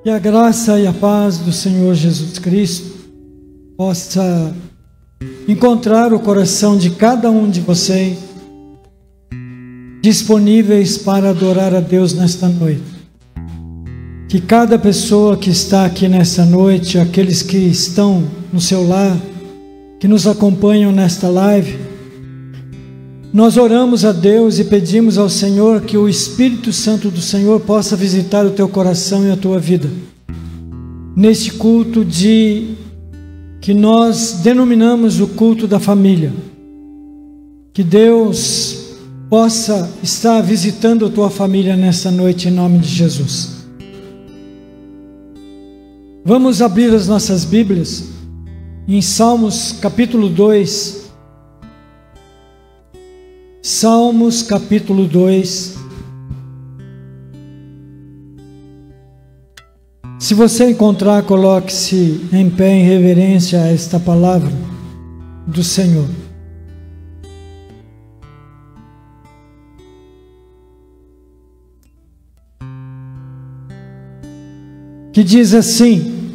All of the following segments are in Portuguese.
Que a graça e a paz do Senhor Jesus Cristo possa encontrar o coração de cada um de vocês disponíveis para adorar a Deus nesta noite. Que cada pessoa que está aqui nesta noite, aqueles que estão no seu lar, que nos acompanham nesta live, nós oramos a Deus e pedimos ao Senhor que o Espírito Santo do Senhor possa visitar o teu coração e a tua vida. Neste culto que nós denominamos o culto da família. Que Deus possa estar visitando a tua família nesta noite em nome de Jesus. Vamos abrir as nossas Bíblias em Salmos capítulo 2. Salmos capítulo 2. Se você encontrar, coloque-se em pé em reverência a esta palavra do Senhor. Que diz assim: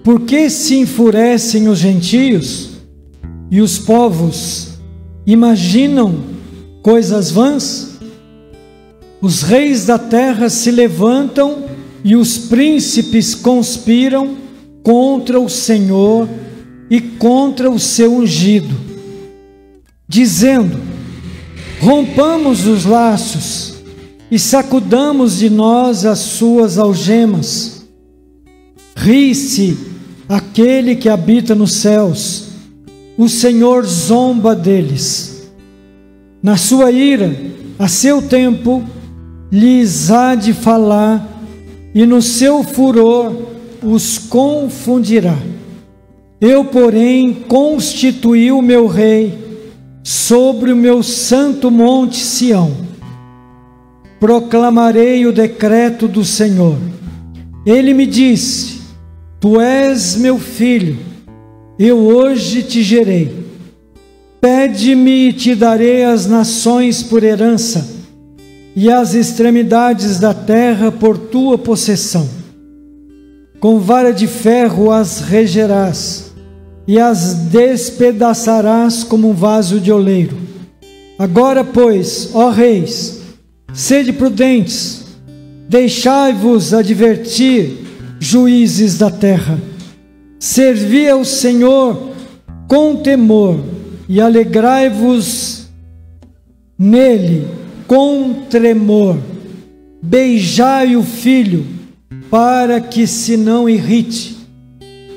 por que se enfurecem os gentios e os povos imaginam coisas vãs? Os reis da terra se levantam e os príncipes conspiram contra o Senhor e contra o seu ungido, dizendo: rompamos os laços e sacudamos de nós as suas algemas. Ri-se aquele que habita nos céus, o Senhor zomba deles. Na sua ira, a seu tempo, lhes há de falar, e no seu furor os confundirá. Eu, porém, constituí o meu rei sobre o meu santo monte Sião. Proclamarei o decreto do Senhor. Ele me disse: tu és meu filho, eu hoje te gerei. Pede-me e te darei as nações por herança, e as extremidades da terra por tua possessão. Com vara de ferro as regerás, e as despedaçarás como um vaso de oleiro. Agora, pois, ó reis, sede prudentes, deixai-vos advertir, juízes da terra. Servi ao Senhor com temor e alegrai-vos nele com tremor. Beijai o filho, para que se não irrite,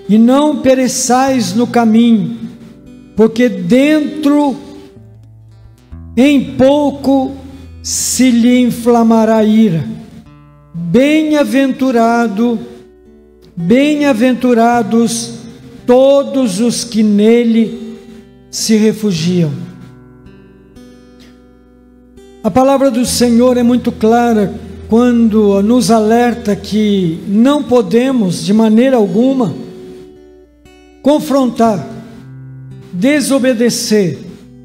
e não pereçais no caminho, porque dentro em pouco se lhe inflamará a ira. Bem-aventurados todos os que nele se refugiam. A palavra do Senhor é muito clara quando nos alerta que não podemos de maneira alguma confrontar, desobedecer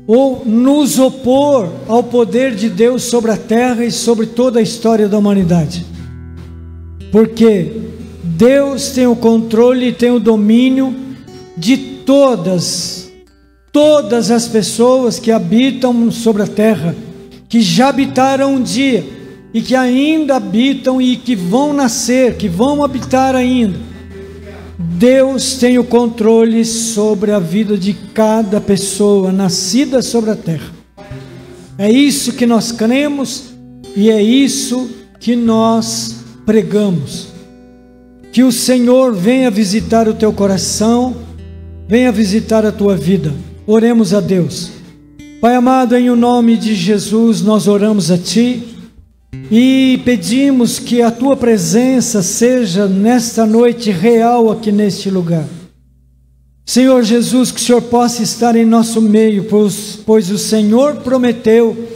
ou nos opor ao poder de Deus sobre a terra e sobre toda a história da humanidade. Porque Deus tem o controle e tem o domínio de todas as pessoas que habitam sobre a terra, que já habitaram um dia e que ainda habitam e que vão nascer, que vão habitar ainda. Deus tem o controle sobre a vida de cada pessoa nascida sobre a terra. É isso que nós cremos e é isso que nós pregamos. Que o Senhor venha visitar o teu coração, venha visitar a tua vida. Oremos a Deus. Pai amado, em o nome de Jesus, nós oramos a Ti e pedimos que a Tua presença seja nesta noite real aqui neste lugar. Senhor Jesus, que o Senhor possa estar em nosso meio, pois o Senhor prometeu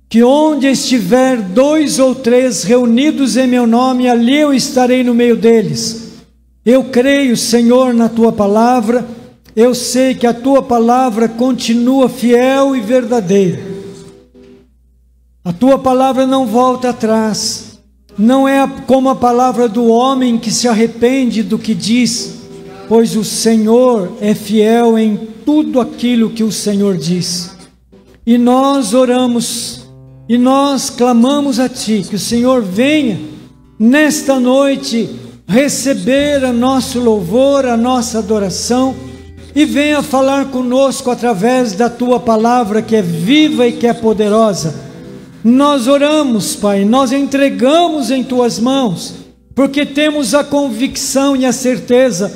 que onde estiver 2 ou 3 reunidos em meu nome, ali eu estarei no meio deles. Eu creio, Senhor, na Tua palavra. Eu sei que a Tua palavra continua fiel e verdadeira. A Tua palavra não volta atrás. não é como a palavra do homem que se arrepende do que diz, pois o Senhor é fiel em tudo aquilo que o Senhor diz. E nós oramos, e nós clamamos a Ti, que o Senhor venha nesta noite receber a nosso louvor, a nossa adoração, e venha falar conosco através da Tua palavra que é viva e que é poderosa. Nós oramos, Pai, nós entregamos em Tuas mãos, porque temos a convicção e a certeza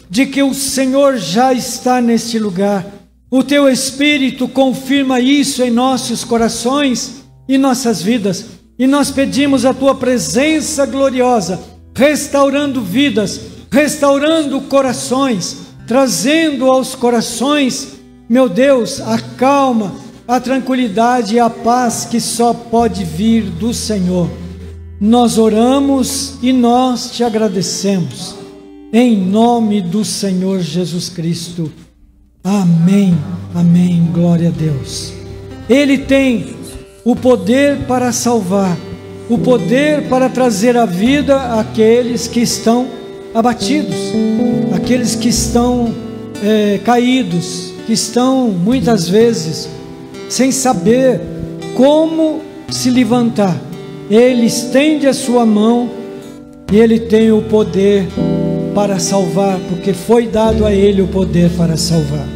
de que o Senhor já está neste lugar. O Teu Espírito confirma isso em nossos corações e nossas vidas, e nós pedimos a Tua presença gloriosa, restaurando vidas, restaurando corações, trazendo aos corações, meu Deus, a calma, a tranquilidade e a paz que só pode vir do Senhor. Nós oramos e nós Te agradecemos, em nome do Senhor Jesus Cristo. Amém, amém, glória a Deus. Ele tem o poder para salvar, o poder para trazer a vida àqueles que estão abatidos, aqueles que estão caídos, que estão muitas vezes sem saber como se levantar. Ele estende a sua mão e Ele tem o poder para salvar, porque foi dado a Ele o poder para salvar.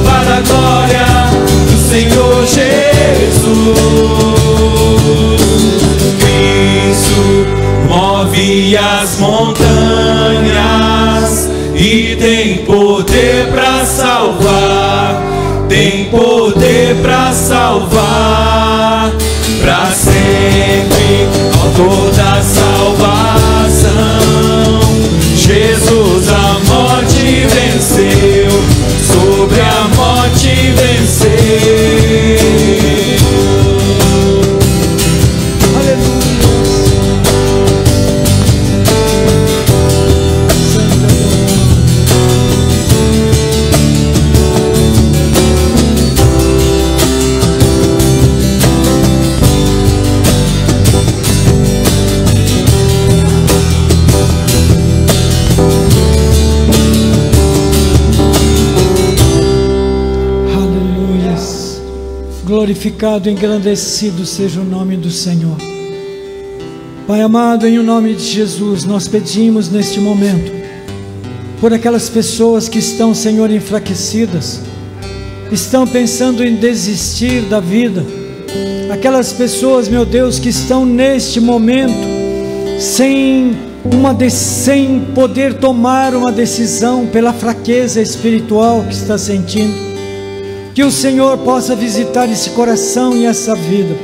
Para montanhas e tem poder para salvar, tem poder para salvar, para sempre, autor da salvação. Jesus a morte venceu, sobre a morte venceu. Glorificado e engrandecido seja o nome do Senhor. Pai amado, em o nome de Jesus, nós pedimos neste momento por aquelas pessoas que estão, Senhor, enfraquecidas, estão pensando em desistir da vida, aquelas pessoas, meu Deus, que estão neste momento sem poder tomar uma decisão pela fraqueza espiritual que está sentindo. Que o Senhor possa visitar esse coração e essa vida,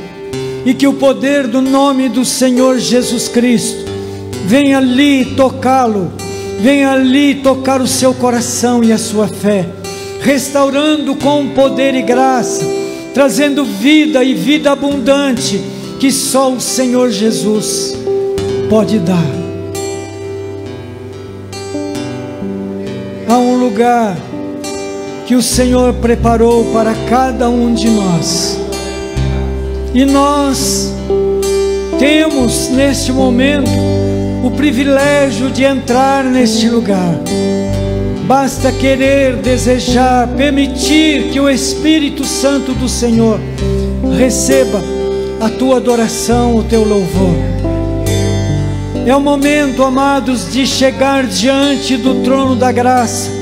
e que o poder do nome do Senhor Jesus Cristo venha ali tocá-lo, venha ali tocar o seu coração e a sua fé, restaurando com poder e graça, trazendo vida e vida abundante, que só o Senhor Jesus pode dar. Há um lugar que o Senhor preparou para cada um de nós, e nós temos neste momento o privilégio de entrar neste lugar. Basta querer, desejar, permitir que o Espírito Santo do Senhor receba a tua adoração, o teu louvor. É o momento, amados, de chegar diante do trono da graça,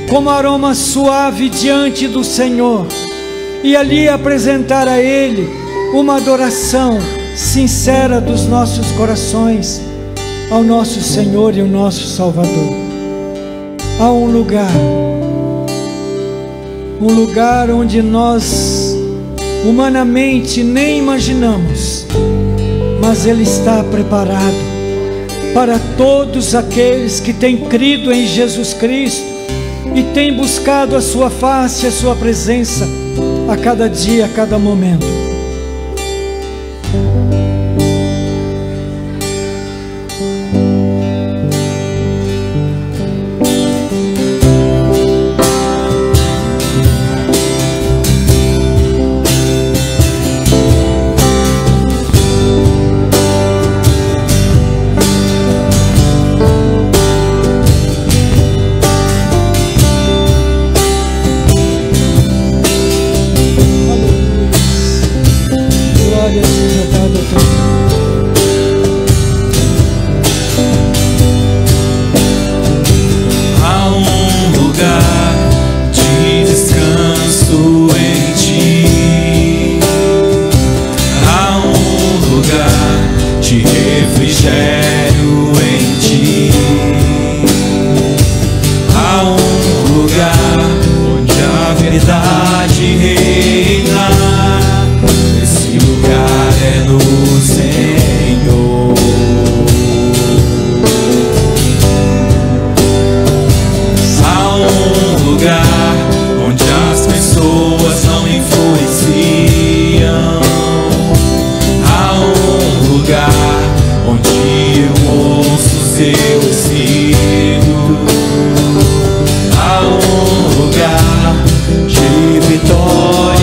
como aroma suave diante do Senhor, e ali apresentar a Ele uma adoração sincera dos nossos corações ao nosso Senhor e ao nosso Salvador. Há um lugar onde nós humanamente nem imaginamos, mas Ele está preparado para todos aqueles que têm crido em Jesus Cristo e tem buscado a sua face, a sua presença, a cada dia, a cada momento. Há um lugar de vitória.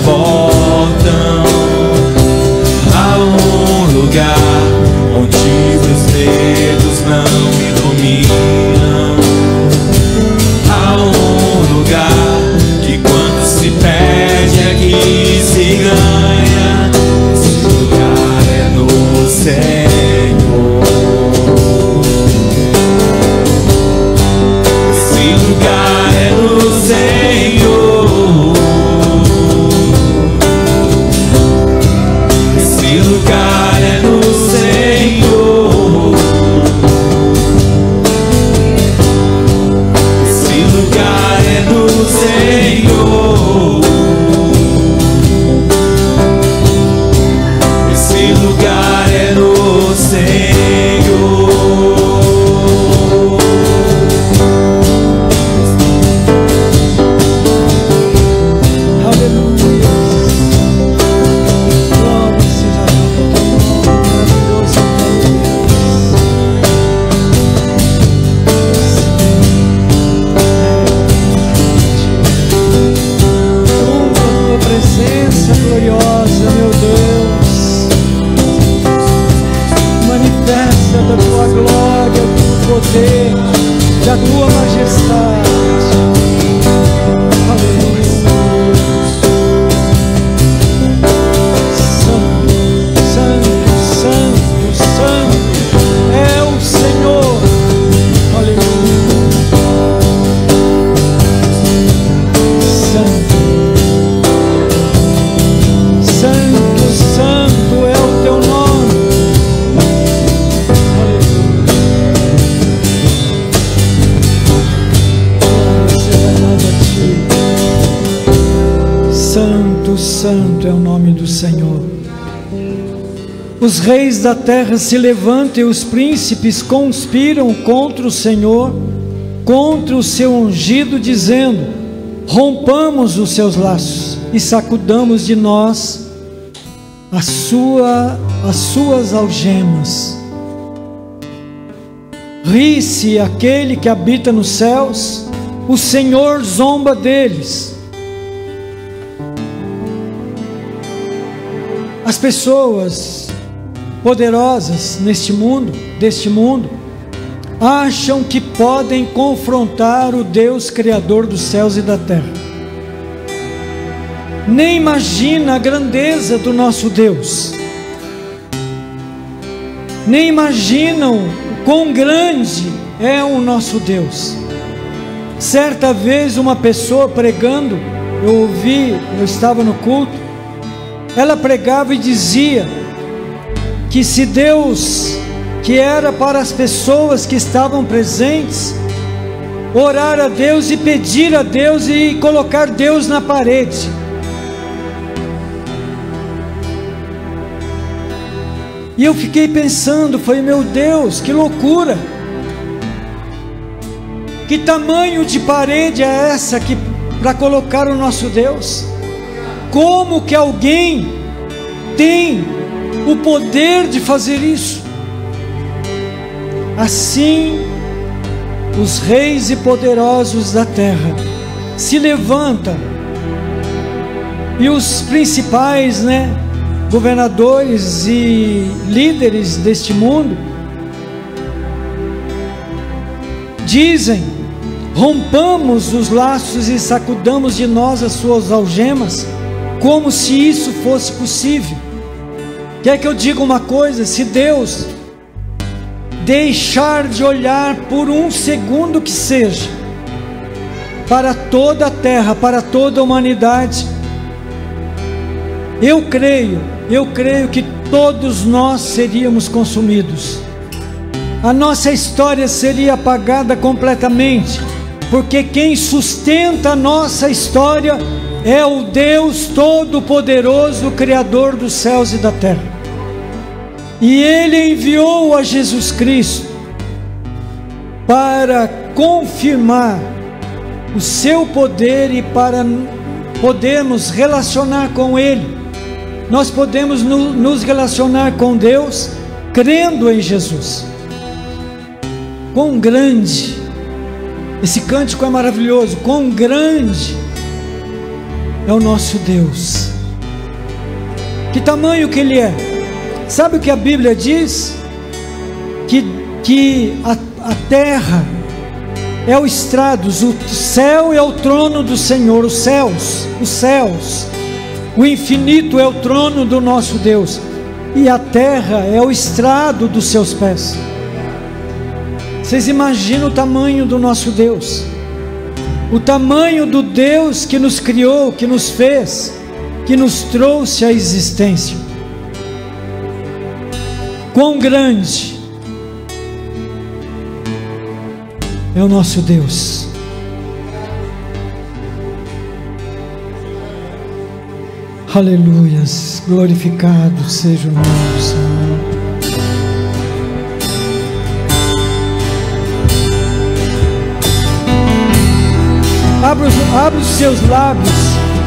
transportam a um lugar onde meus medos não me dominam, a um lugar que quando se perde aqui se ganha. Esse lugar é no Senhor. Esse lugar é no Senhor. Esse lugar é no Senhor. Esse lugar é no Senhor. Esse lugar é no Senhor. Aleluia. Glória seja o teu nome, maravilhoso Deus. A tua presença gloriosa, meu Deus. Manifesta da tua glória, do teu poder, da tua majestade. Aleluia. Santo, santo, santo, santo é o Senhor. Aleluia. Santo, santo, santo é o teu nome. Aleluia. Glória seja dada a ti. Santo, santo é o nome do Senhor. Os reis da terra se levantam e os príncipes conspiram contra o Senhor, contra o seu ungido, dizendo: rompamos os seus laços e sacudamos de nós as suas algemas. Ri-se aquele que habita nos céus, o Senhor zomba deles. As pessoas poderosas deste mundo, acham que podem confrontar o Deus Criador dos céus e da terra. Nem imagina a grandeza do nosso Deus, nem imaginam o quão grande é o nosso Deus. Certa vez uma pessoa pregando, eu estava no culto, ela pregava e dizia que se Deus, que era para as pessoas que estavam presentes, orar a Deus e pedir a Deus e colocar Deus na parede. E eu fiquei pensando, falei, meu Deus, que loucura! Que tamanho de parede é essa para colocar o nosso Deus? Como que alguém tem o poder de fazer isso? Assim, os reis e poderosos da terra se levantam, e os principais, governadores e líderes deste mundo dizem: rompamos os laços e sacudamos de nós as suas algemas, como se isso fosse possível. Quer que eu diga uma coisa? Se Deus deixar de olhar por um segundo que seja para toda a terra, para toda a humanidade, eu creio que todos nós seríamos consumidos. A nossa história seria apagada completamente, porque quem sustenta a nossa história é o Deus Todo-Poderoso, Criador dos céus e da terra. E Ele enviou a Jesus Cristo para confirmar o seu poder e para podermos relacionar com Ele. Nós podemos nos relacionar com Deus crendo em Jesus. Quão grande, esse cântico é maravilhoso, quão grande é o nosso Deus. Que tamanho que Ele é? Sabe o que a Bíblia diz? Que a terra é o estrado, o céu é o trono do Senhor, os céus, o infinito é o trono do nosso Deus, e a terra é o estrado dos seus pés. Vocês imaginam o tamanho do nosso Deus, o tamanho do Deus que nos criou, que nos fez, que nos trouxe à existência. Quão grande é o nosso Deus. Aleluias, glorificado seja o nome do Senhor. Abra os seus lábios,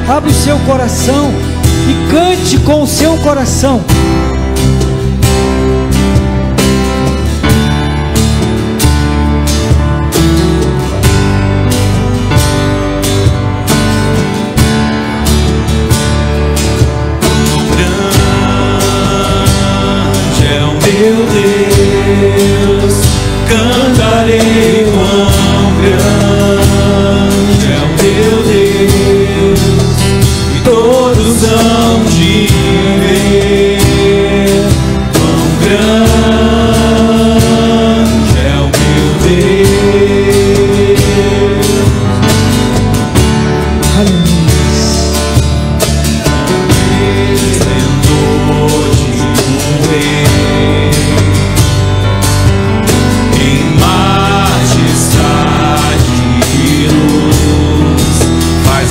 abra o seu coração e cante com o seu coração. Meu Deus, cantarei quão grande é o meu Deus, e todos hão de ver quão grande é o meu Deus. Aleluia. Esplendor de um rei,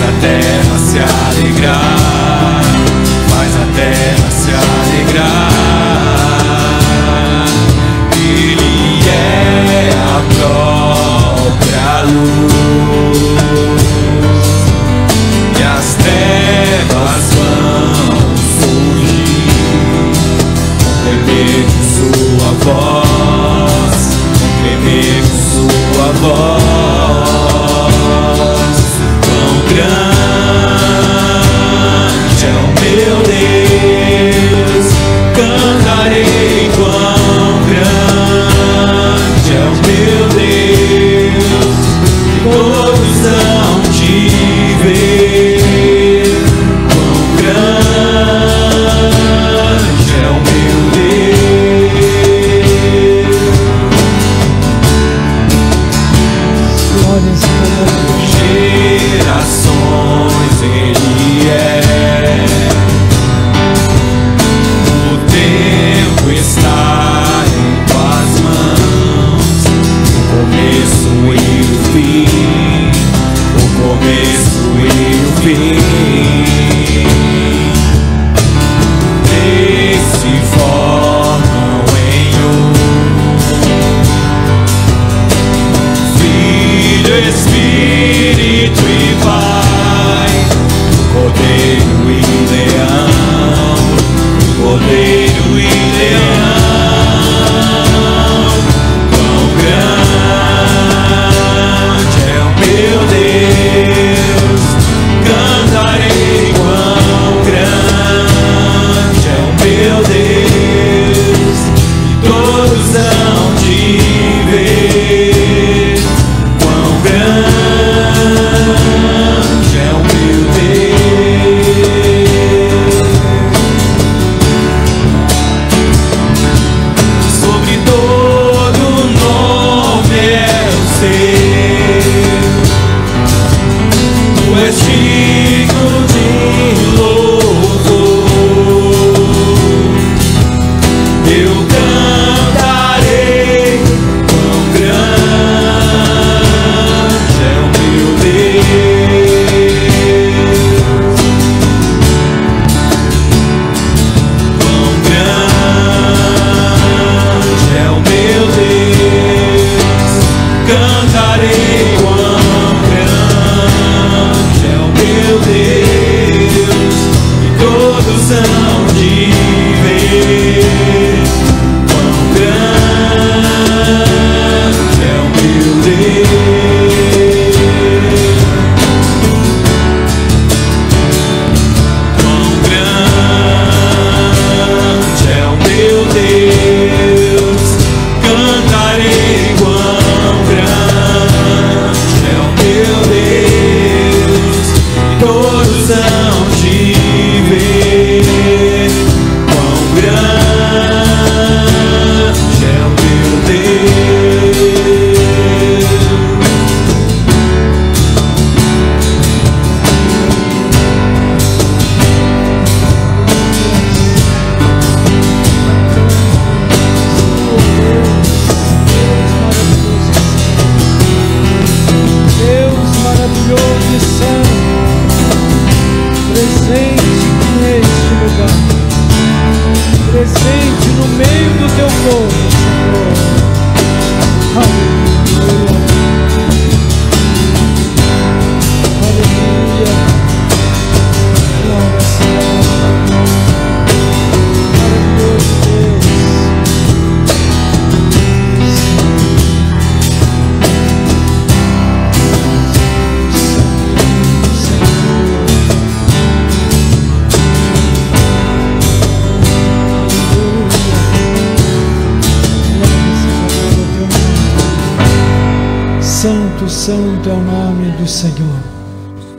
a terra se alegrar, faz a terra se alegrar. Ele é a própria luz, e as trevas vão fugir, tremer com sua voz, tremer com sua voz. Grande é o meu Deus, cantarei quão grande é o meu Deus, todos hão de ver quão grande é o meu Deus. Glórias a Deus. Gerações Ele é, o tempo está em tuas mãos, o começo e o fim, o começo e o fim, três se formam em um, Filho, Espírito e Pai, Cordeiro e Leão, Cordeiro e Leão. Quão grande é o meu Deus, canta maravilhoso e santo, presente neste lugar, presente no meio do teu povo, Senhor. Aleluia. Aleluia. Glória seja a Deus. Maravilhoso Deus. Santo, santo é o nome do Senhor.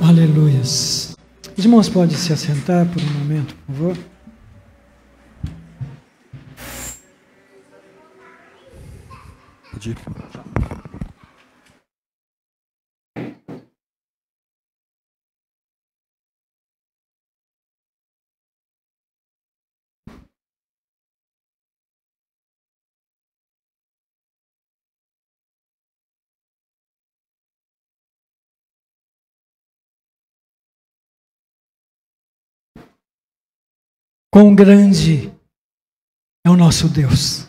Aleluias. Os irmãos podem se assentar por um momento, por favor. Pode ir. Quão grande é o nosso Deus.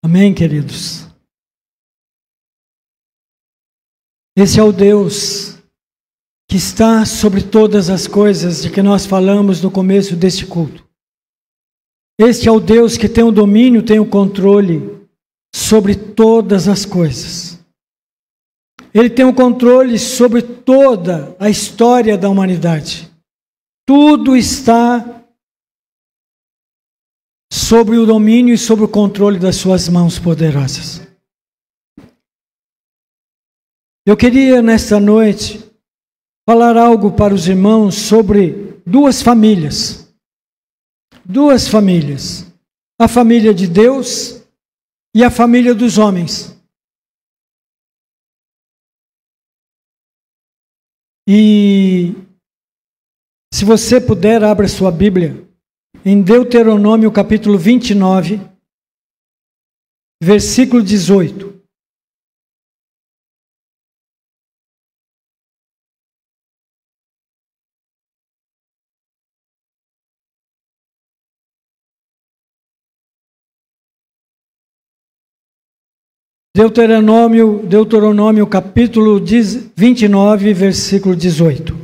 Amém, queridos? Esse é o Deus que está sobre todas as coisas de que nós falamos no começo deste culto. Este é o Deus que tem o domínio, tem o controle sobre todas as coisas. Ele tem o controle sobre toda a história da humanidade. Tudo está sobre o domínio e sobre o controle das suas mãos poderosas. Eu queria nesta noite falar algo para os irmãos sobre duas famílias. Duas famílias. A família de Deus e a família dos homens. E se você puder, abra sua Bíblia em Deuteronômio capítulo 29, versículo 18. Deuteronômio capítulo 29, versículo 18.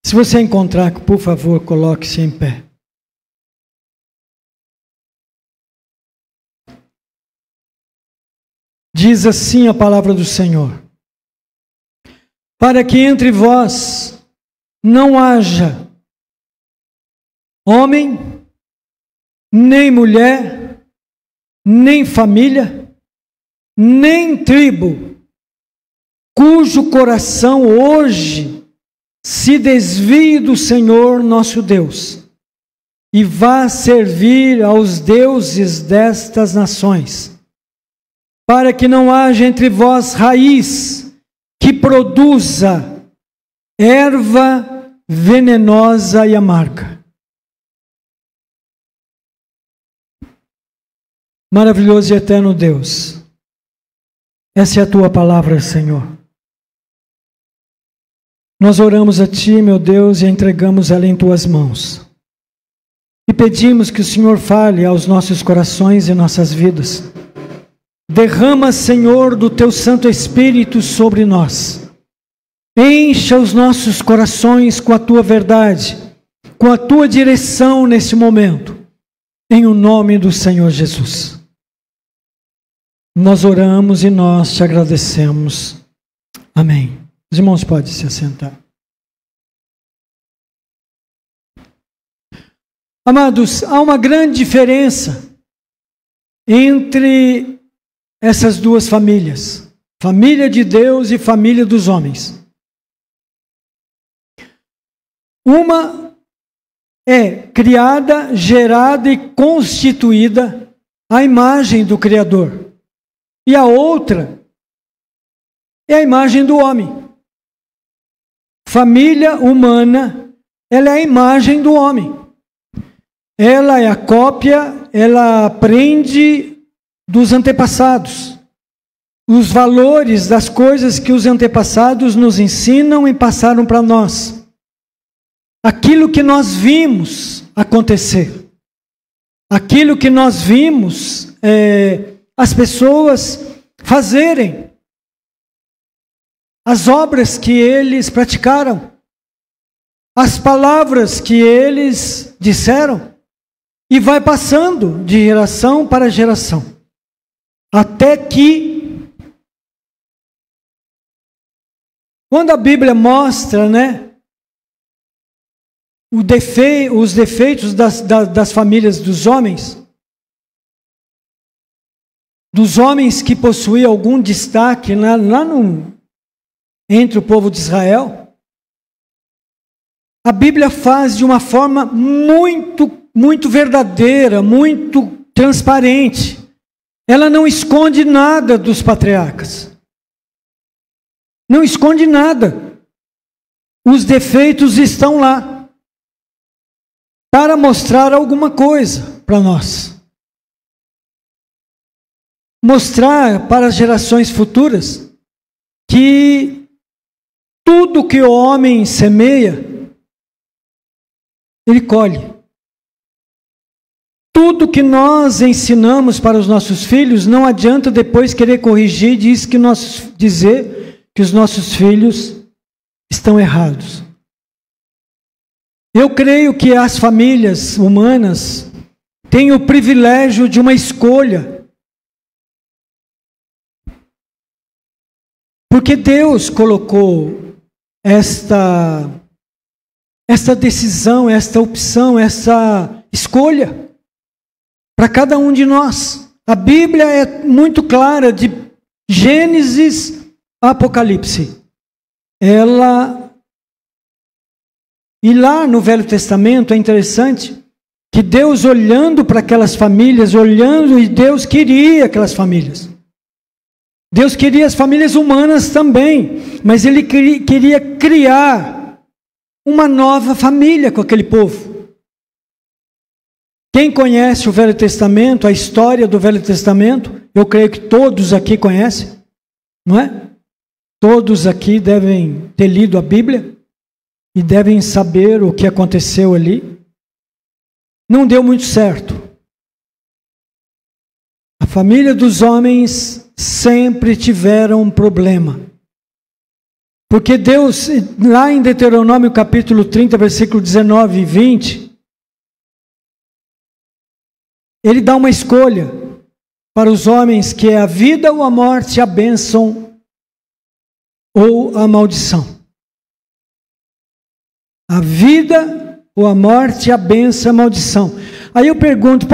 Se você encontrar, por favor, coloque-se em pé. Diz assim a palavra do Senhor: para que entre vós não haja homem, nem mulher, nem família, nem tribo, cujo coração hoje se desvie do Senhor nosso Deus, e vá servir aos deuses destas nações, para que não haja entre vós raiz que produza erva venenosa e amarga. Maravilhoso e eterno Deus, essa é a tua palavra, Senhor. Nós oramos a Ti, meu Deus, e entregamos ela em Tuas mãos. E pedimos que o Senhor fale aos nossos corações e nossas vidas. Derrama, Senhor, do Teu Santo Espírito sobre nós. Encha os nossos corações com a Tua verdade, com a Tua direção nesse momento. Em o nome do Senhor Jesus. Nós oramos e nós Te agradecemos. Amém. Os irmãos podem se assentar. Amados, há uma grande diferença entre essas duas famílias. Família de Deus e família dos homens. Uma é criada, gerada e constituída à imagem do Criador. E a outra é a imagem do homem. Família humana, ela é a imagem do homem. Ela é a cópia, ela aprende dos antepassados. os valores das coisas que os antepassados nos ensinam e passaram para nós. Aquilo que nós vimos acontecer. Aquilo que nós vimos as pessoas fazerem. As obras que eles praticaram. As palavras que eles disseram. E vai passando de geração para geração. Até que, quando a Bíblia mostra, os defeitos das famílias dos homens que possuíam algum destaque entre o povo de Israel, a Bíblia faz de uma forma muito verdadeira, muito transparente. Ela não esconde nada dos patriarcas. Não esconde nada. Os defeitos estão lá para mostrar alguma coisa para nós. Mostrar para as gerações futuras que tudo que o homem semeia, ele colhe. Tudo que nós ensinamos para os nossos filhos, não adianta depois querer corrigir e dizer que os nossos filhos estão errados. Eu creio que as famílias humanas têm o privilégio de uma escolha. Porque Deus colocou esta decisão, esta opção, essa escolha para cada um de nós. A Bíblia é muito clara, de Gênesis a Apocalipse. E lá no Velho Testamento é interessante que Deus, olhando para aquelas famílias, e Deus queria aquelas famílias. Deus queria as famílias humanas também, mas Ele queria criar uma nova família com aquele povo. Quem conhece o Velho Testamento, a história do Velho Testamento, eu creio que todos aqui conhecem, não é? Todos aqui devem ter lido a Bíblia e devem saber o que aconteceu ali. Não deu muito certo. A família dos homens sempre tiveram um problema. Porque Deus, lá em Deuteronômio capítulo 30, versículo 19 e 20, Ele dá uma escolha para os homens, que é a vida ou a morte, a bênção ou a maldição. A vida ou a morte, a bênção, a maldição. Aí eu pergunto,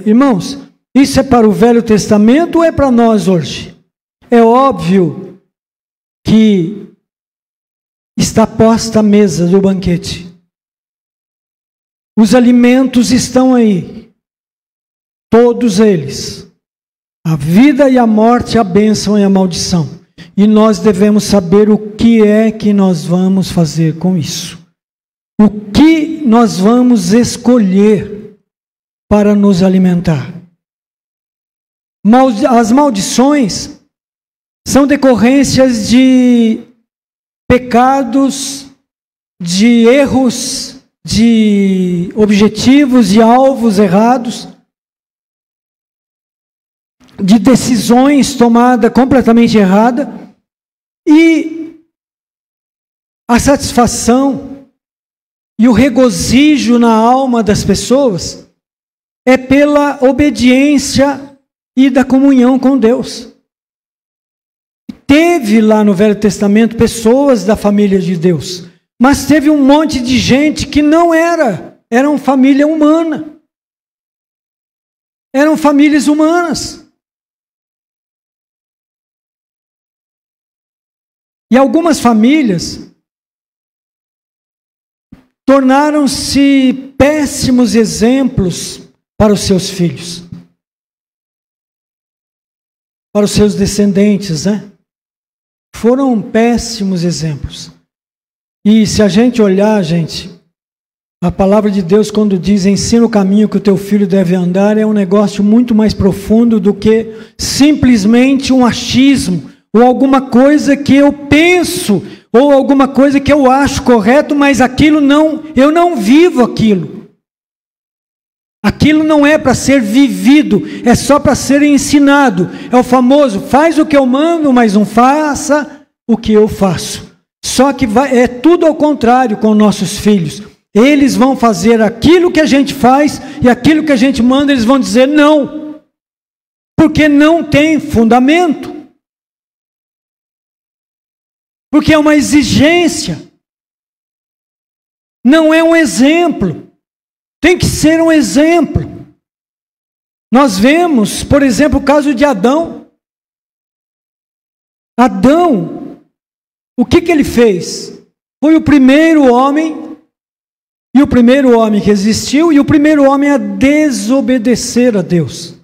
irmãos, isso é para o Velho Testamento ou é para nós hoje? É óbvio que está posta a mesa do banquete. Os alimentos estão aí, todos eles. A vida e a morte, a bênção e a maldição. E nós devemos saber o que é que nós vamos fazer com isso. O que nós vamos escolher para nos alimentar. As maldições são decorrências de pecados, de erros, de objetivos, de alvos errados, de decisões tomadas completamente erradas, e a satisfação e o regozijo na alma das pessoas é pela obediência e da comunhão com Deus. Teve lá no Velho Testamento pessoas da família de Deus, mas teve um monte de gente que não eram família humana. Eram famílias humanas. E algumas famílias tornaram-se péssimos exemplos para os seus filhos, para os seus descendentes, Foram péssimos exemplos. E se a gente olhar, gente, A palavra de Deus, quando diz ensina o caminho que o teu filho deve andar, é um negócio muito mais profundo do que simplesmente um achismo, ou alguma coisa que eu penso, ou alguma coisa que eu acho correto, mas aquilo não, eu não vivo aquilo. Aquilo não é para ser vivido, é só para ser ensinado. É o famoso, faz o que eu mando, mas não faça o que eu faço. Só que é tudo ao contrário com nossos filhos. Eles vão fazer aquilo que a gente faz e aquilo que a gente manda, eles vão dizer não. Porque não tem fundamento. Porque é uma exigência. Não é um exemplo. Tem que ser um exemplo. Nós vemos, por exemplo, o caso de Adão. Adão, o que ele fez? Foi o primeiro homem, e o primeiro homem que existiu, e o primeiro homem a desobedecer a Deus.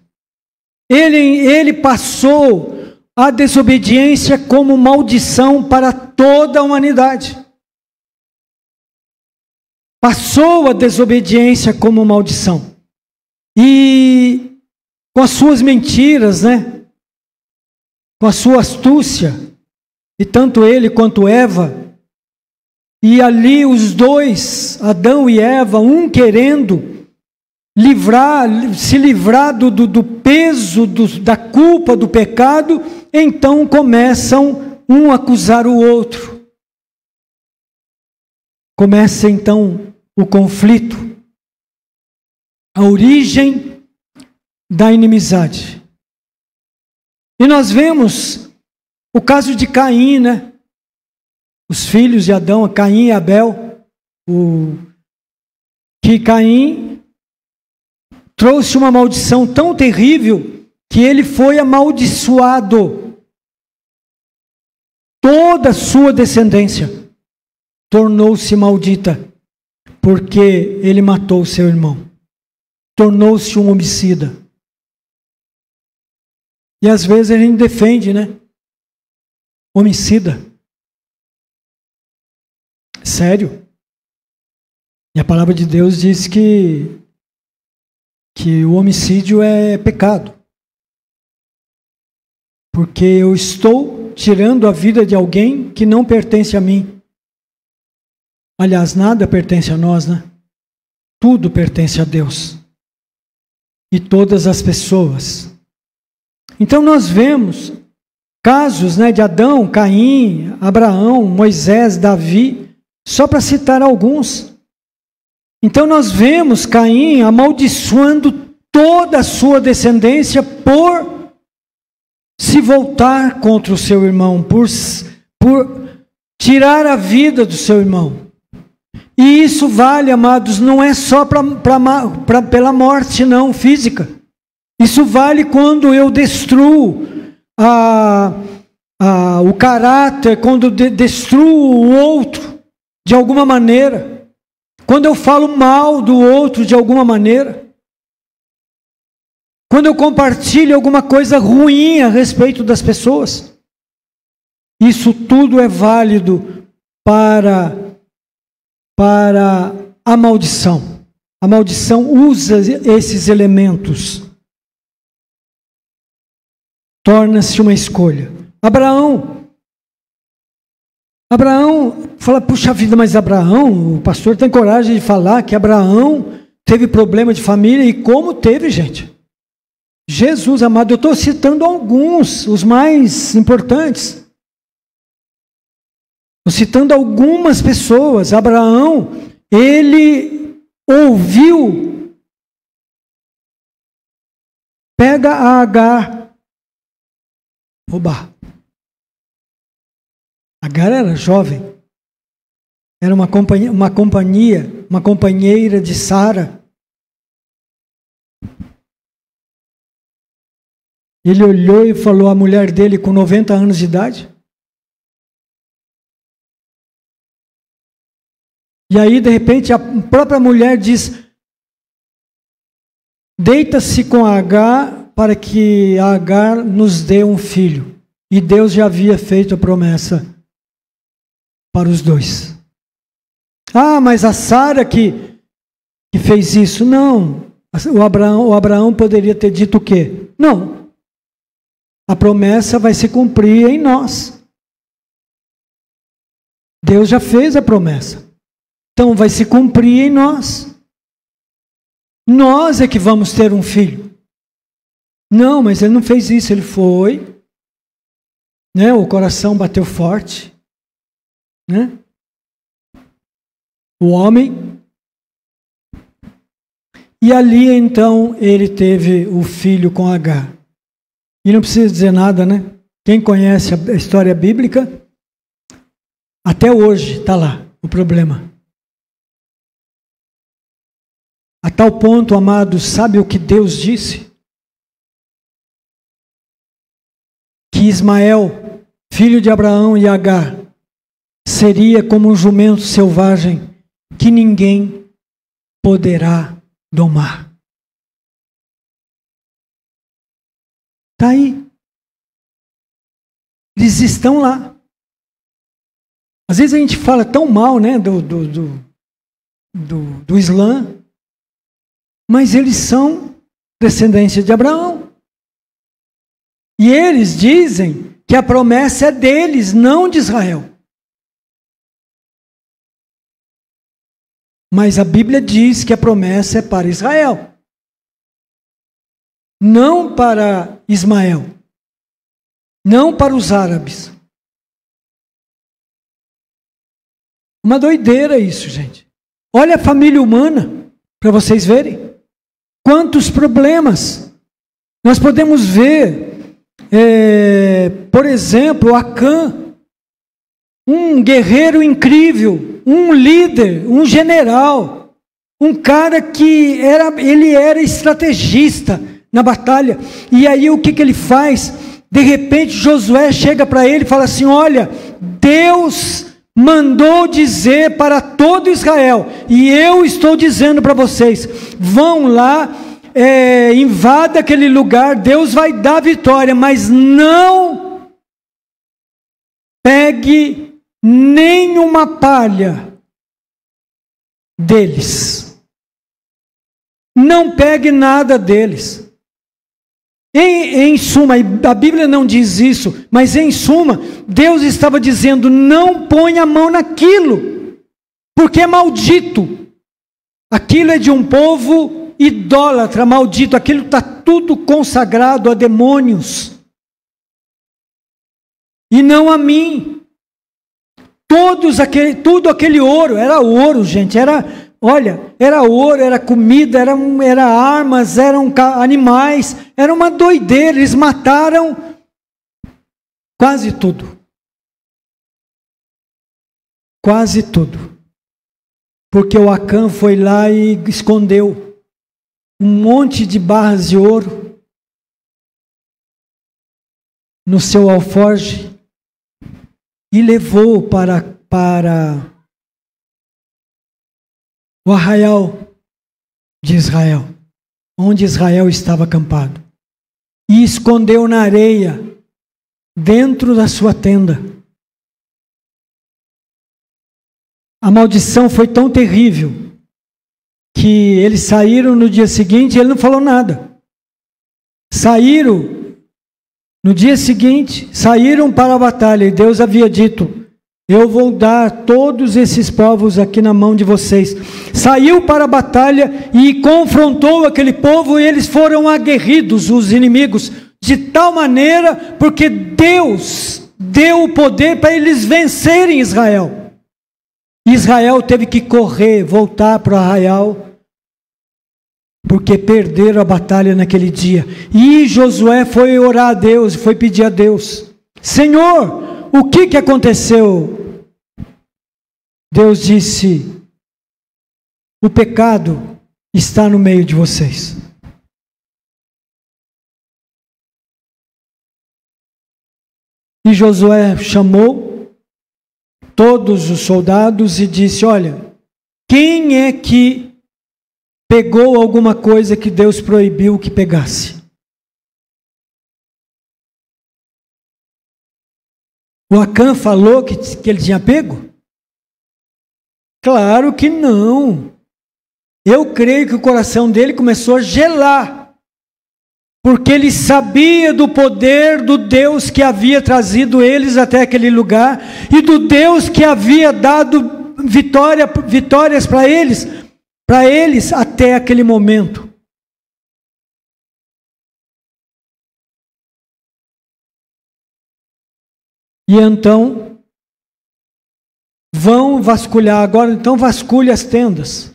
Ele passou a desobediência como maldição para toda a humanidade. Passou a desobediência como maldição. E com as suas mentiras, né? Com a sua astúcia, e tanto ele quanto Eva, e ali os dois, Adão e Eva, um querendo se livrar do peso, da culpa, do pecado, então começam um a acusar o outro. Começa então o conflito, a origem da inimizade. E nós vemos o caso de Caim, né? Os filhos de Adão, Caim e Abel, que Caim trouxe uma maldição tão terrível que ele foi amaldiçoado. Toda a sua descendência tornou-se maldita, porque ele matou seu irmão. Tornou-se um homicida. E às vezes a gente defende, né? Homicida. Sério. E a palavra de Deus diz que o homicídio é pecado. Porque eu estou tirando a vida de alguém que não pertence a mim. Aliás, nada pertence a nós, né? Tudo pertence a Deus. E todas as pessoas. Então nós vemos casos, né, de Adão, Caim, Abraão, Moisés, Davi, só para citar alguns. Então nós vemos Caim amaldiçoando toda a sua descendência por se voltar contra o seu irmão, por tirar a vida do seu irmão. E isso vale, amados, não é só pela morte não física. Isso vale quando eu destruo o caráter, quando destruo o outro de alguma maneira. Quando eu falo mal do outro de alguma maneira. Quando eu compartilho alguma coisa ruim a respeito das pessoas. Isso tudo é válido para a maldição. A maldição usa esses elementos. Torna-se uma escolha. Abraão fala, puxa vida, mas Abraão, o pastor tem coragem de falar que Abraão teve problema de família, e como teve, gente? Jesus amado, eu estou citando alguns, os mais importantes. Estou citando algumas pessoas. Abraão, ele ouviu, pega a Agar, roubar. Agar era jovem, era uma companheira de Sara. Ele olhou e falou à mulher dele com 90 anos de idade. E aí, de repente, a própria mulher diz: deita-se com Agar para que Agar nos dê um filho. E Deus já havia feito a promessa para os dois. Ah, mas a Sara que que fez isso? Não. O Abraão poderia ter dito o quê? Não. A promessa vai se cumprir em nós. Deus já fez a promessa. Então vai se cumprir em nós. Nós é que vamos ter um filho. Não, mas ele não fez isso, ele foi, né? O coração bateu forte, né? O homem. E ali então ele teve o filho com Agar. E não precisa dizer nada, né? Quem conhece a história bíblica, até hoje está lá o problema. A tal ponto, amados, sabe o que Deus disse? Que Ismael, filho de Abraão e Agar, seria como um jumento selvagem que ninguém poderá domar. Está aí. Eles estão lá. Às vezes a gente fala tão mal, né, do Islã, mas eles são descendência de Abraão. E eles dizem que a promessa é deles, não de Israel. Mas a Bíblia diz que a promessa é para Israel, não para Ismael, não para os árabes. Uma doideira isso, gente. Olha a família humana, para vocês verem. Quantos problemas. Nós podemos ver, por exemplo, Acã, um guerreiro incrível, um líder, um general, um cara que ele era estrategista na batalha. E aí o que ele faz? De repente Josué chega para ele e fala assim: olha, Deus mandou dizer para todo Israel, e eu estou dizendo para vocês, vão lá, invada aquele lugar, Deus vai dar vitória, mas não pegue nenhuma palha deles. Não pegue nada deles. Em suma, a Bíblia não diz isso, mas em suma, Deus estava dizendo: não ponha a mão naquilo, porque é maldito. Aquilo é de um povo idólatra, maldito. Aquilo está tudo consagrado a demônios. E não a mim. Tudo aquele ouro, era ouro, gente, era ouro, era comida, era armas, eram animais, era uma doideira. Eles mataram quase tudo. Quase tudo. Porque o Acã foi lá e escondeu um monte de barras de ouro no seu alforje e levou para o arraial de Israel, onde Israel estava acampado, e escondeu na areia, dentro da sua tenda. A maldição foi tão terrível que eles saíram no dia seguinte e ele não falou nada. Saíram no dia seguinte, saíram para a batalha, e Deus havia dito: eu vou dar todos esses povos aqui na mão de vocês. Saiu para a batalha e confrontou aquele povo, e eles foram aguerridos, os inimigos, de tal maneira, porque Deus deu o poder para eles vencerem Israel. Israel teve que correr, voltar para o arraial, porque perderam a batalha naquele dia. E Josué foi orar a Deus, foi pedir a Deus: Senhor, o que aconteceu? Deus disse: o pecado está no meio de vocês. E Josué chamou todos os soldados e disse: olha, quem é que pegou alguma coisa que Deus proibiu que pegasse? O Acã falou que ele tinha pego? Claro que não. Eu creio que o coração dele começou a gelar, porque ele sabia do poder do Deus que havia trazido eles até aquele lugar, e do Deus que havia dado vitórias para eles até aquele momento. E então, vão vasculhar, agora então vasculhe as tendas.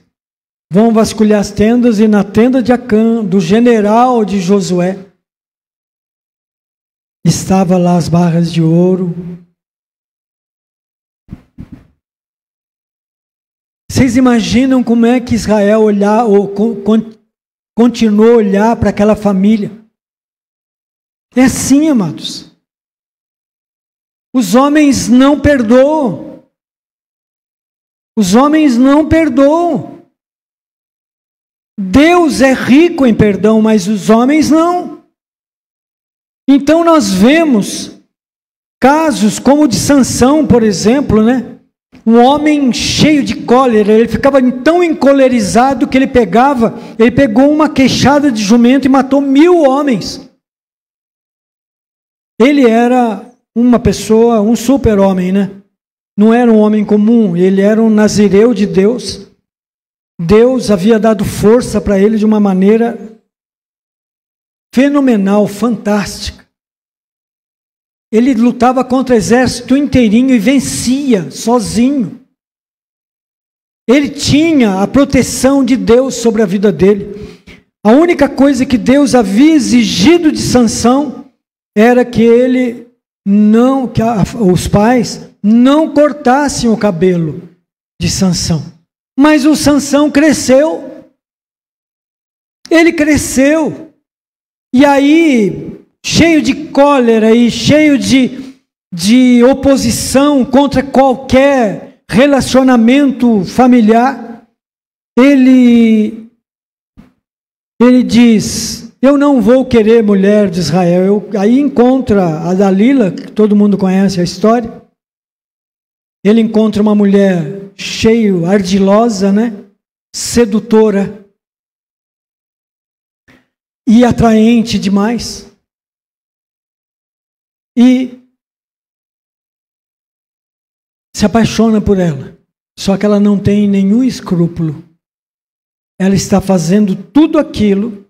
Vão vasculhar as tendas, e na tenda de Acã, do general de Josué, estava lá as barras de ouro. Vocês imaginam como é que Israel continuou a olhar para aquela família? É assim, amados. Os homens não perdoam. Os homens não perdoam. Deus é rico em perdão, mas os homens não. Então nós vemos casos como o de Sansão, por exemplo, né? Um homem cheio de cólera, ele ficava tão encolerizado que ele pegou uma queixada de jumento e matou 1000 homens. Ele era uma pessoa, um super-homem, né? Não era um homem comum, ele era um nazireu de Deus. Deus havia dado força para ele de uma maneira fenomenal, fantástica. Ele lutava contra o exército inteirinho e vencia sozinho. Ele tinha a proteção de Deus sobre a vida dele. A única coisa que Deus havia exigido de Sansão era que os pais não cortassem o cabelo de Sansão. Mas o Sansão cresceu. Ele cresceu. E aí, cheio de cólera e cheio de oposição contra qualquer relacionamento familiar, ele diz: eu não vou querer mulher de Israel. Aí encontra a Dalila, que todo mundo conhece a história. Ele encontra uma mulher ardilosa, né? Sedutora e atraente demais. E se apaixona por ela. Só que ela não tem nenhum escrúpulo. Ela está fazendo tudo aquilo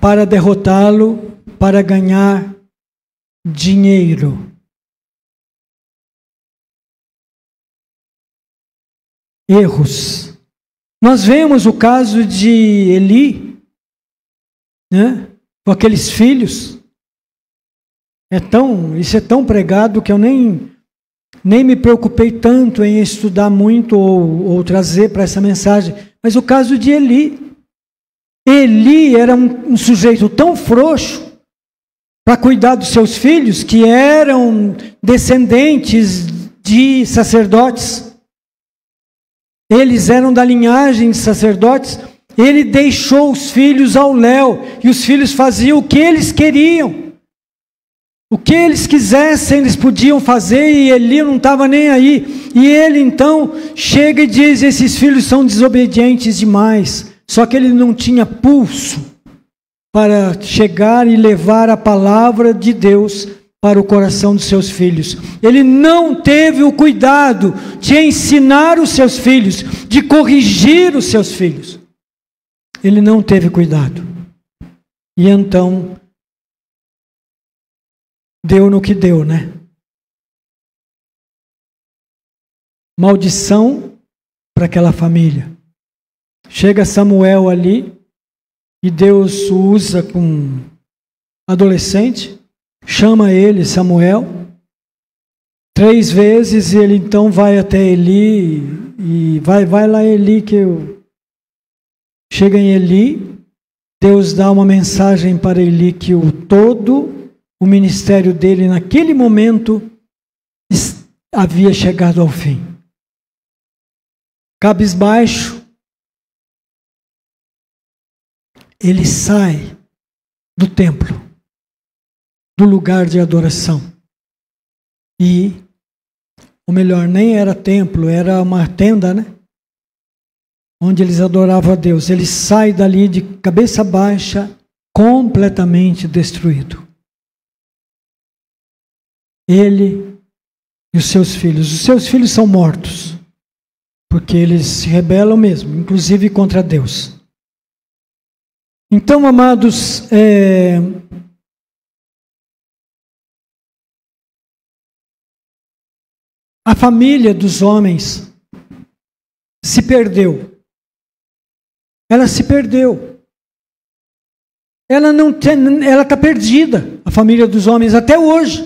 para derrotá-lo, para ganhar dinheiro. Erros. Nós vemos o caso de Eli, né? Com aqueles filhos. Isso é tão pregado que eu nem me preocupei tanto em estudar muito ou trazer para essa mensagem. Mas o caso de Eli. Eli era um sujeito tão frouxo para cuidar dos seus filhos, que eram descendentes de sacerdotes. Eles eram da linhagem de sacerdotes. Ele deixou os filhos ao léu, e os filhos faziam o que eles queriam. O que eles quisessem, eles podiam fazer, e Eli não estava nem aí. E ele então chega e diz: esses filhos são desobedientes demais. Só que ele não tinha pulso para chegar e levar a palavra de Deus para o coração dos seus filhos. Ele não teve o cuidado de ensinar os seus filhos, de corrigir os seus filhos. Ele não teve cuidado. E então deu no que deu, né? Maldição para aquela família. Chega Samuel ali, e Deus o usa com adolescente, chama ele, Samuel, 3 vezes, e ele então vai até Eli, e vai lá Eli, chega em Eli, Deus dá uma mensagem para Eli que todo o ministério dele naquele momento havia chegado ao fim. Cabisbaixo, ele sai do templo, do lugar de adoração. E, ou melhor, nem era templo, era uma tenda, né? onde eles adoravam a Deus, ele sai dali de cabeça baixa, completamente destruído. Ele e os seus filhos. Os seus filhos são mortos, porque eles se rebelam mesmo, inclusive contra Deus. Então, amados, a família dos homens se perdeu. Ela se perdeu. Ela está perdida, a família dos homens, até hoje.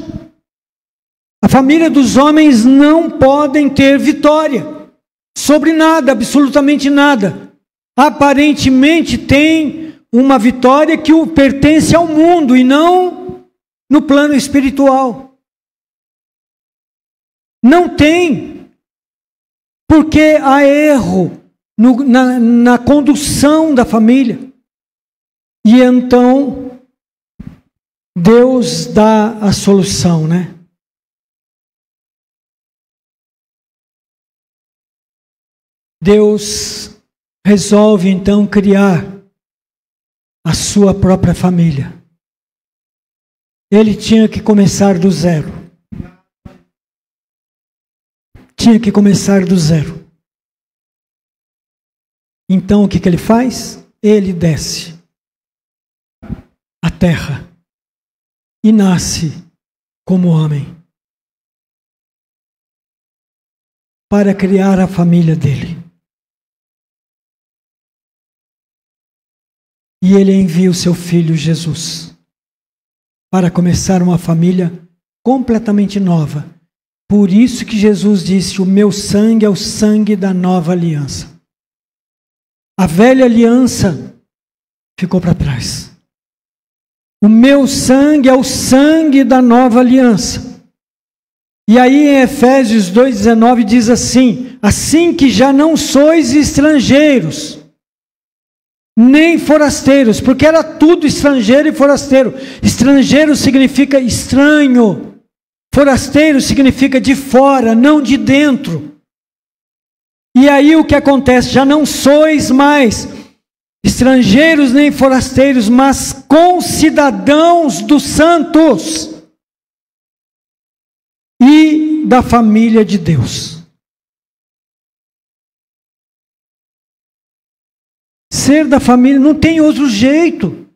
A família dos homens não podem ter vitória sobre nada, absolutamente nada. Aparentemente tem uma vitória que pertence ao mundo e não no plano espiritual. Não tem, porque há erro na condução da família. E então Deus dá a solução, né? Deus resolve então criar a sua própria família. Ele tinha que começar do zero. Tinha que começar do zero. Então o que ele faz? Ele desce a terra e nasce como homem para criar a família dele. E ele envia o seu filho Jesus para começar uma família completamente nova. Por isso que Jesus disse: o meu sangue é o sangue da nova aliança. A velha aliança ficou para trás. O meu sangue é o sangue da nova aliança. E aí em Efésios 2,19 diz assim: assim que já não sois estrangeiros, nem forasteiros, porque era tudo estrangeiro e forasteiro. Estrangeiro significa estranho, forasteiro significa de fora, não de dentro. E aí o que acontece? Já não sois mais estrangeiros nem forasteiros, mas concidadãos dos santos e da família de Deus. Ser da família não tem outro jeito.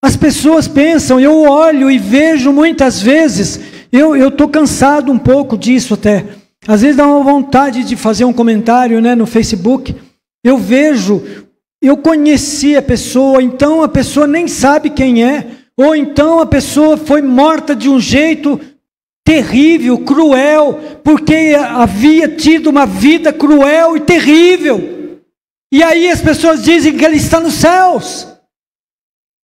As pessoas pensam, eu olho e vejo muitas vezes, eu estou cansado um pouco disso até. Às vezes dá uma vontade de fazer um comentário, né, no Facebook. Eu vejo, eu conheci a pessoa, então a pessoa nem sabe quem é, ou então a pessoa foi morta de um jeito terrível, cruel, porque havia tido uma vida cruel e terrível. E aí as pessoas dizem que ele está nos céus.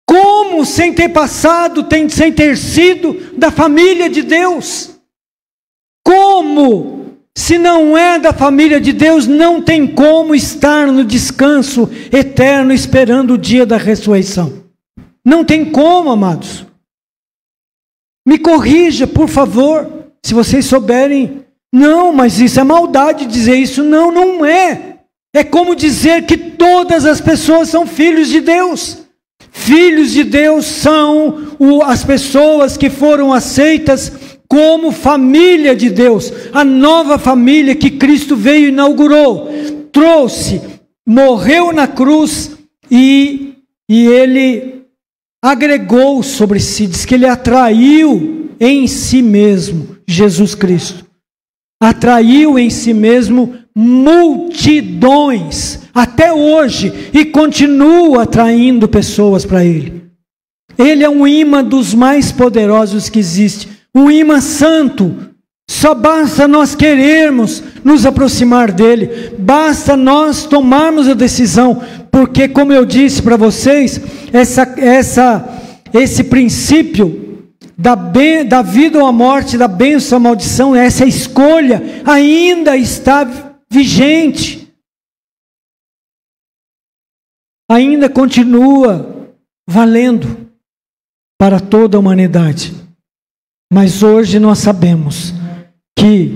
Como sem ter passado, sem ter sido da família de Deus? Como? Se não é da família de Deus, não tem como estar no descanso eterno esperando o dia da ressurreição. Não tem como, amados. Me corrija, por favor, se vocês souberem. Não, mas isso é maldade dizer isso. Não, não é. É como dizer que todas as pessoas são filhos de Deus. Filhos de Deus são as pessoas que foram aceitas como família de Deus. A nova família que Cristo veio e inaugurou. Trouxe, morreu na cruz e ele agregou sobre si. Diz que ele atraiu em si mesmo Jesus Cristo. Atraiu em si mesmo multidões até hoje e continua atraindo pessoas para ele. Ele é um imã dos mais poderosos que existe, um imã santo. Só basta nós querermos nos aproximar dele, basta nós tomarmos a decisão, porque como eu disse para vocês, esse princípio da vida ou a morte, da bênção ou a maldição, essa escolha ainda está vigente. Ainda continua valendo para toda a humanidade. Mas hoje nós sabemos que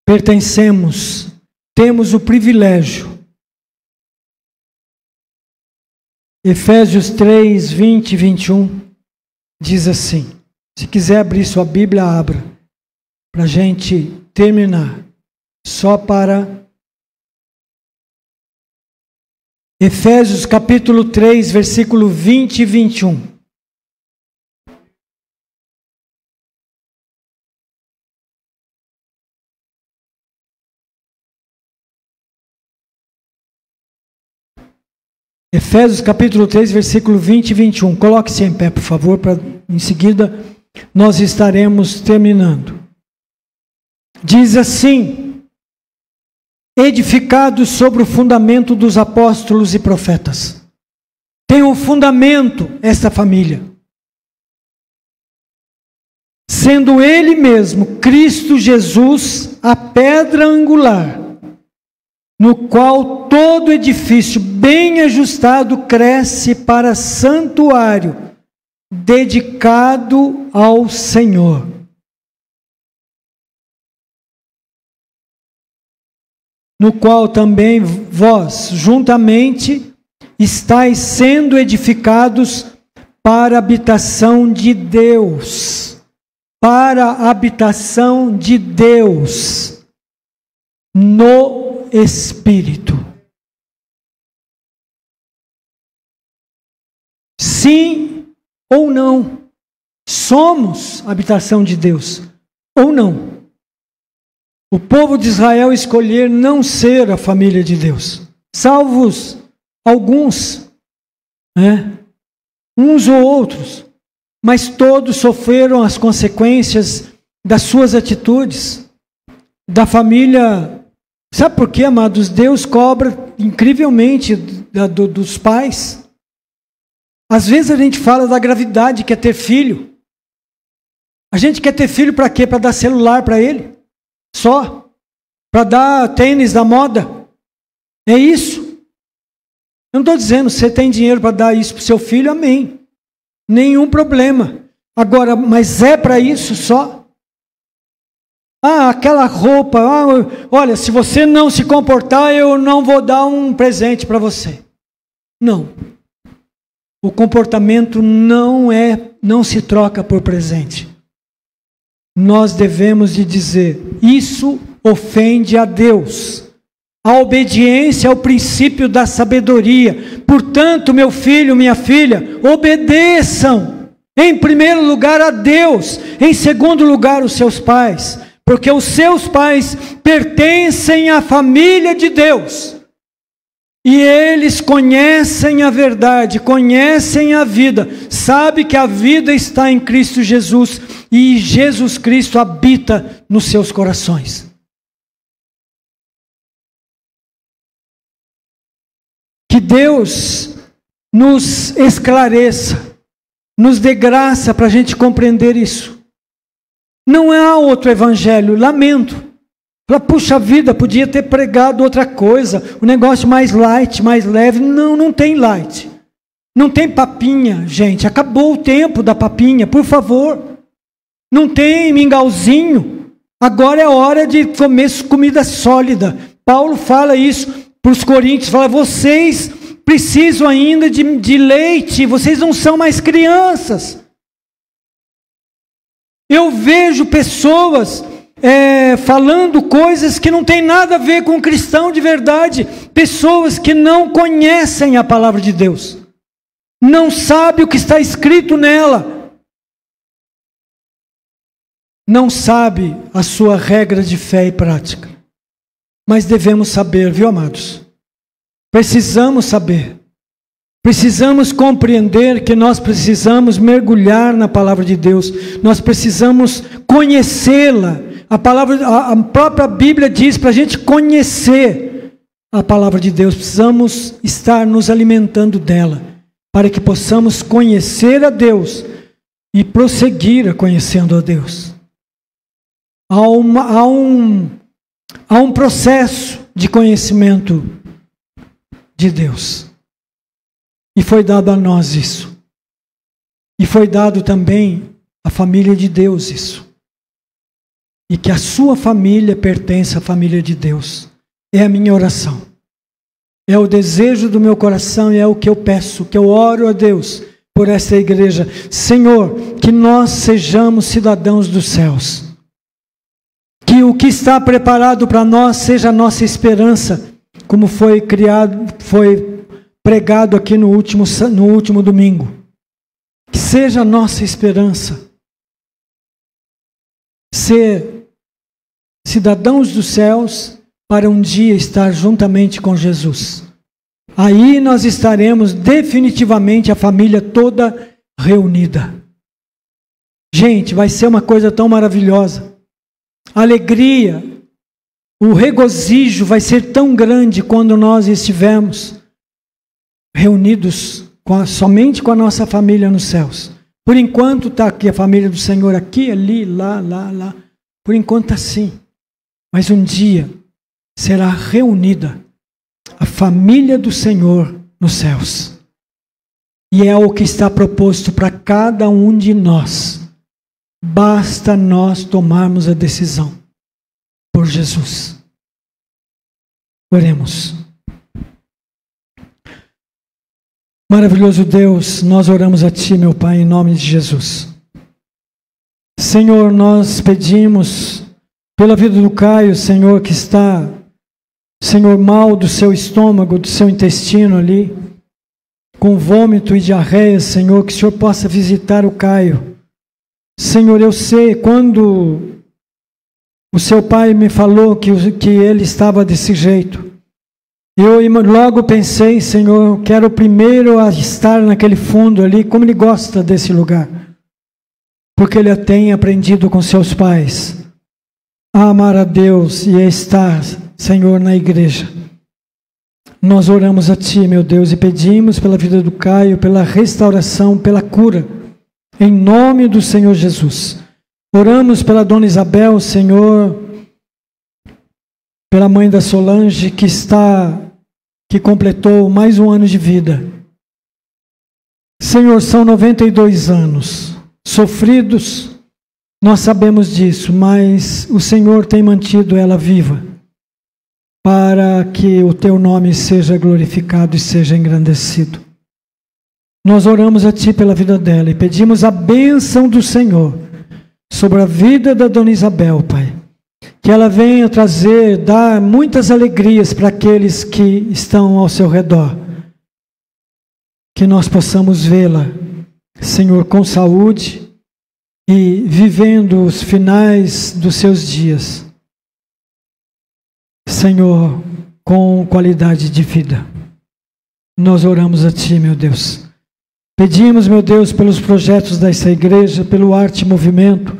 pertencemos temos o privilégio. Efésios 3, 20 e 21 diz assim. Se quiser abrir sua Bíblia, abra. Para a gente terminar. Só para Efésios capítulo 3, versículo 20 e 21. Efésios capítulo 3, versículo 20 e 21. Coloque-se em pé, por favor, para em seguida nós estaremos terminando. Diz assim: edificados sobre o fundamento dos apóstolos e profetas. Tem um fundamento esta família. Sendo Ele mesmo, Cristo Jesus, a pedra angular, no qual todo edifício bem ajustado cresce para santuário, dedicado ao Senhor. No qual também vós, juntamente, estáis sendo edificados para a habitação de Deus. Para a habitação de Deus. No Espírito. Sim ou não? Somos a habitação de Deus ou não? O povo de Israel escolher não ser a família de Deus, salvos alguns, uns ou outros, mas todos sofreram as consequências das suas atitudes, da família. Sabe por quê, amados? Deus cobra incrivelmente dos pais. Às vezes a gente fala da gravidade que é ter filho. A gente quer ter filho para quê? Para dar celular para ele? Só? Para dar tênis da moda? É isso? Eu não estou dizendo, você tem dinheiro para dar isso para o seu filho, amém. Nenhum problema. Agora, mas é para isso só? Aquela roupa, olha, se você não se comportar, eu não vou dar um presente para você. Não. O comportamento não se troca por presente. Nós devemos de dizer, isso ofende a Deus. A obediência é o princípio da sabedoria. Portanto, meu filho, minha filha, obedeçam. Em primeiro lugar a Deus, em segundo lugar os seus pais. Porque os seus pais pertencem à família de Deus. E eles conhecem a verdade, conhecem a vida. Sabe que a vida está em Cristo Jesus. E Jesus Cristo habita nos seus corações. Que Deus nos esclareça, nos dê graça para a gente compreender isso. Não há outro evangelho, lamento. Puxa vida, podia ter pregado outra coisa, um negócio mais light, mais leve. Não tem light. Não tem papinha, gente. Acabou o tempo da papinha, por favor. Não tem mingauzinho. Agora é hora de comer comida sólida. Paulo fala isso para os coríntios. Fala, vocês precisam ainda de leite. Vocês não são mais crianças. Eu vejo pessoas falando coisas que não tem nada a ver com cristão de verdade. Pessoas que não conhecem a palavra de Deus. Não sabem o que está escrito nela. Não sabe a sua regra de fé e prática. Mas devemos saber, viu, amados? Precisamos saber. Precisamos compreender que nós precisamos mergulhar na palavra de Deus. Nós precisamos conhecê-la. A própria Bíblia diz para a gente conhecer a palavra de Deus. Precisamos estar nos alimentando dela, para que possamos conhecer a Deus e prosseguir conhecendo a Deus. Há um processo de conhecimento de Deus. E foi dado a nós isso. E foi dado também à família de Deus isso. E que a sua família pertence à família de Deus. é a minha oração. É o desejo do meu coração e é o que eu peço, que eu oro a Deus por esta igreja. Senhor, que nós sejamos cidadãos dos céus. Que o que está preparado para nós seja a nossa esperança, como foi pregado aqui no último domingo. Que seja a nossa esperança ser cidadãos dos céus para um dia estar juntamente com Jesus. Aí nós estaremos definitivamente a família toda reunida. Gente, vai ser uma coisa tão maravilhosa. A alegria, o regozijo vai ser tão grande quando nós estivermos reunidos somente com a nossa família nos céus. Por enquanto está aqui a família do Senhor, aqui, ali, lá. Por enquanto está assim. Mas um dia será reunida a família do Senhor nos céus. E é o que está proposto para cada um de nós. Basta nós tomarmos a decisão por Jesus. Oremos. Maravilhoso Deus, nós oramos a Ti, meu Pai, em nome de Jesus. Senhor, nós pedimos pela vida do Caio, Senhor, que está, Senhor, mal do seu estômago, do seu intestino ali, com vômito e diarreia, Senhor, que o Senhor possa visitar o Caio. Senhor, eu sei, quando o seu pai me falou que ele estava desse jeito, eu logo pensei, Senhor, que era o primeiro a estar naquele fundo ali, como ele gosta desse lugar. Porque ele tem aprendido com seus pais a amar a Deus e a estar, Senhor, na igreja. Nós oramos a Ti, meu Deus, e pedimos pela vida do Caio, pela restauração, pela cura, em nome do Senhor Jesus. Oramos pela Dona Isabel, Senhor, pela mãe da Solange, que completou mais um ano de vida. Senhor, são 92 anos, sofridos, nós sabemos disso, mas o Senhor tem mantido ela viva, para que o Teu nome seja glorificado e seja engrandecido. Nós oramos a Ti pela vida dela e pedimos a bênção do Senhor sobre a vida da Dona Isabel, Pai. Que ela venha dar muitas alegrias para aqueles que estão ao seu redor. Que nós possamos vê-la, Senhor, com saúde e vivendo os finais dos seus dias, Senhor, com qualidade de vida. Nós oramos a Ti, meu Deus. Pedimos, meu Deus, pelos projetos dessa igreja, pelo Arte e Movimento,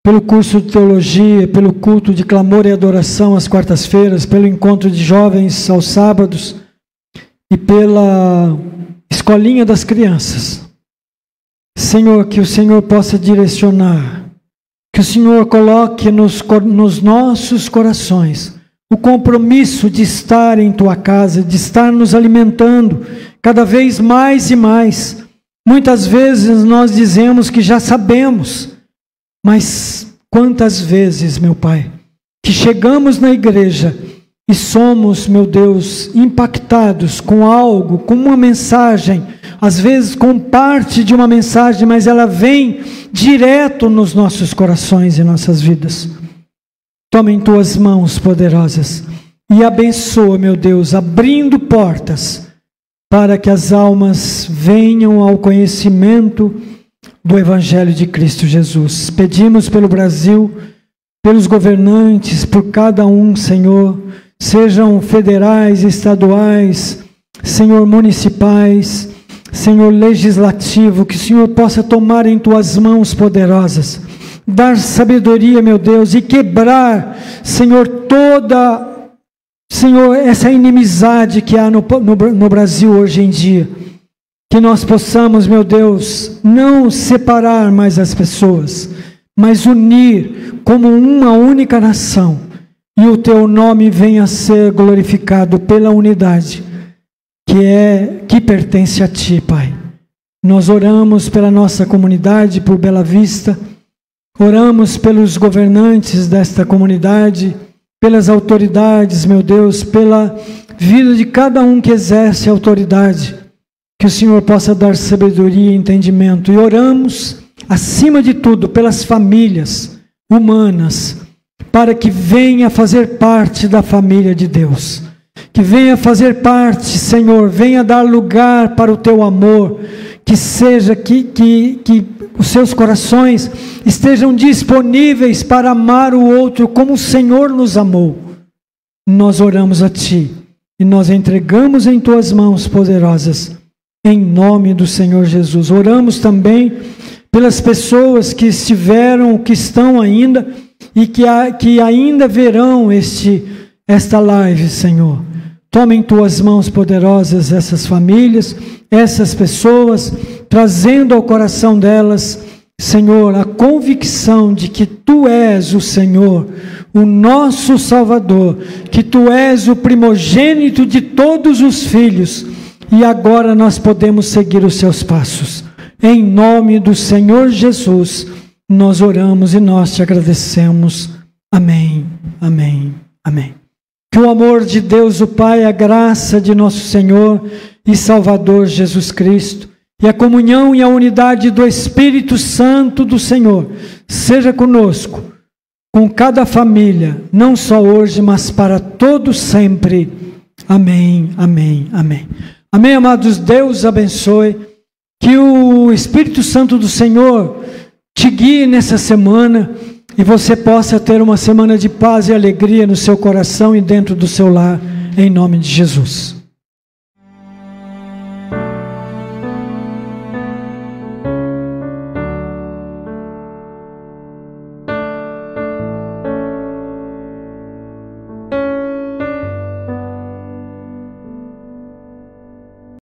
pelo curso de teologia, pelo culto de clamor e adoração às quartas-feiras, pelo encontro de jovens aos sábados e pela escolinha das crianças. Senhor, que o Senhor possa direcionar, que o Senhor coloque nos nossos corações o compromisso de estar em Tua casa, de estar nos alimentando cada vez mais e mais. Muitas vezes nós dizemos que já sabemos, mas quantas vezes, meu Pai, que chegamos na igreja e somos, meu Deus, impactados com algo, com uma mensagem, às vezes com parte de uma mensagem, mas ela vem direto nos nossos corações e nossas vidas. Toma em Tuas mãos poderosas e abençoa, meu Deus, abrindo portas para que as almas venham ao conhecimento do Evangelho de Cristo Jesus. Pedimos pelo Brasil, pelos governantes, por cada um, Senhor, sejam federais, estaduais, Senhor, municipais, Senhor, legislativo, que o Senhor possa tomar em Tuas mãos poderosas, dar sabedoria, meu Deus, e quebrar, Senhor, Senhor, essa inimizade que há no Brasil hoje em dia. Que nós possamos, meu Deus, não separar mais as pessoas, mas unir como uma única nação. E o Teu nome venha a ser glorificado pela unidade que pertence a Ti, Pai. Nós oramos pela nossa comunidade, por Bela Vista. Oramos pelos governantes desta comunidade, pelas autoridades, meu Deus, pela vida de cada um que exerce a autoridade, que o Senhor possa dar sabedoria e entendimento. E oramos, acima de tudo, pelas famílias humanas, para que venha fazer parte da família de Deus. Que venha fazer parte, Senhor, venha dar lugar para o Teu amor, que seja que os seus corações estejam disponíveis para amar o outro como o Senhor nos amou. Nós oramos a Ti e nós entregamos em Tuas mãos poderosas, em nome do Senhor Jesus. Oramos também pelas pessoas que estiveram, que estão ainda e que ainda verão esta live, Senhor. Toma em Tuas mãos poderosas essas famílias, essas pessoas, trazendo ao coração delas, Senhor, a convicção de que Tu és o Senhor, o nosso Salvador, que Tu és o primogênito de todos os filhos, e agora nós podemos seguir os Seus passos. Em nome do Senhor Jesus, nós oramos e nós Te agradecemos. Amém, amém, amém. Que o amor de Deus, o Pai, a graça de nosso Senhor e Salvador Jesus Cristo, e a comunhão e a unidade do Espírito Santo do Senhor, seja conosco, com cada família, não só hoje, mas para todos sempre. Amém, amém, amém. Amém, amados, Deus abençoe, que o Espírito Santo do Senhor te guie nessa semana, e você possa ter uma semana de paz e alegria no seu coração e dentro do seu lar, em nome de Jesus.